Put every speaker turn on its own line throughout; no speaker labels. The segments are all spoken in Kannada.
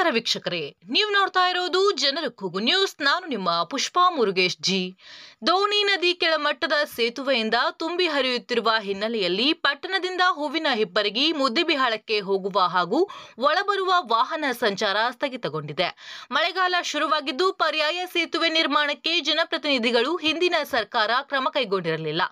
ನಮಸ್ಕಾರ ವೀಕ್ಷಕರೇ, ನೀವು ನೋಡ್ತಾ ಇರೋದು ಜನರ ಕೂಗು ನ್ಯೂಸ್. ನಾನು ನಿಮ್ಮ ಪುಷ್ಪಾ ಮುರುಗೇಶ್ ಜಿ. ದೋಣಿ ನದಿ ಕೆಳಮಟ್ಟದ ಸೇತುವೆಯಿಂದ ತುಂಬಿ ಹರಿಯುತ್ತಿರುವ ಹಿನ್ನೆಲೆಯಲ್ಲಿ ಪಟ್ಟಣದಿಂದ ಹೂವಿನ ಹಿಪ್ಪರಗಿ ಮುದ್ದೇಬಿಹಾಳಕ್ಕೆ ಹೋಗುವ ಹಾಗೂ ಒಳಬರುವ ವಾಹನ ಸಂಚಾರ ಸ್ಥಗಿತಗೊಂಡಿದೆ. ಮಳೆಗಾಲ ಶುರುವಾಗಿದ್ದು ಪರ್ಯಾಯ ಸೇತುವೆ ನಿರ್ಮಾಣಕ್ಕೆ ಜನಪ್ರತಿನಿಧಿಗಳು ಹಿಂದಿನ ಸರ್ಕಾರ ಕ್ರಮ ಕೈಗೊಂಡಿರಲಿಲ್ಲ.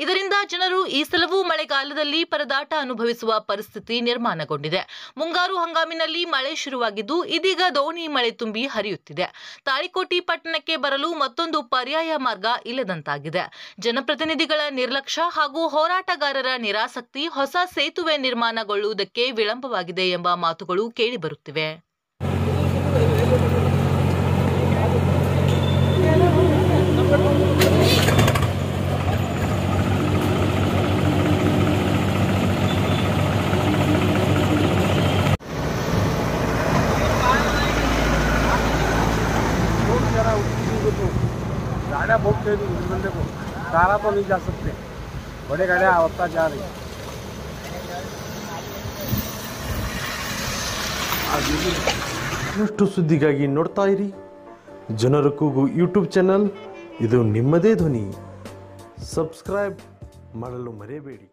ಇದರಿಂದ ಜನರು ಈ ಸಲವೂ ಮಳೆಗಾಲದಲ್ಲಿ ಪರದಾಟ ಅನುಭವಿಸುವ ಪರಿಸ್ಥಿತಿ ನಿರ್ಮಾಣಗೊಂಡಿದೆ. ಮುಂಗಾರು ಹಂಗಾಮಿನಲ್ಲಿ ಮಳೆ ಶುರುವಾಗಿದ್ದು ಇದೀಗ ದೋಣಿ ಮಳೆ ತುಂಬಿ ಹರಿಯುತ್ತಿದೆ. ತಾಳಿಕೋಟಿ ಪಟ್ಟಣಕ್ಕೆ ಬರಲು ಮತ್ತೊಂದು ಪರ್ಯಾಯ ಮಾರ್ಗ ಇಲ್ಲದಂತಾಗಿದೆ. ಜನಪ್ರತಿನಿಧಿಗಳ ನಿರ್ಲಕ್ಷ್ಯ ಹಾಗೂ ಹೋರಾಟಗಾರರ ನಿರಾಸಕ್ತಿ ಹೊಸ ಸೇತುವೆ ನಿರ್ಮಾಣಗೊಳ್ಳುವುದಕ್ಕೆ ವಿಳಂಬವಾಗಿದೆ ಎಂಬ ಮಾತುಗಳು ಕೇಳಿಬರುತ್ತಿವೆ.
गाड़ियाँ बहुत तेज बंदे को कारा तो नहीं जा सकते, बड़े गाड़ियाँ आवता जा रही।
ಇನ್ನಷ್ಟು ಸುದ್ದಿಗಾಗಿ ನೋಡ್ತಾ ಇರಿ ಜನರ ಕೂಗು ಯೂಟ್ಯೂಬ್ ಚಾನಲ್. ಇದು ನಿಮ್ಮದೇ ಧ್ವನಿ. ಸಬ್ಸ್ಕ್ರೈಬ್ ಮಾಡಲು ಮರೆಯಬೇಡಿ.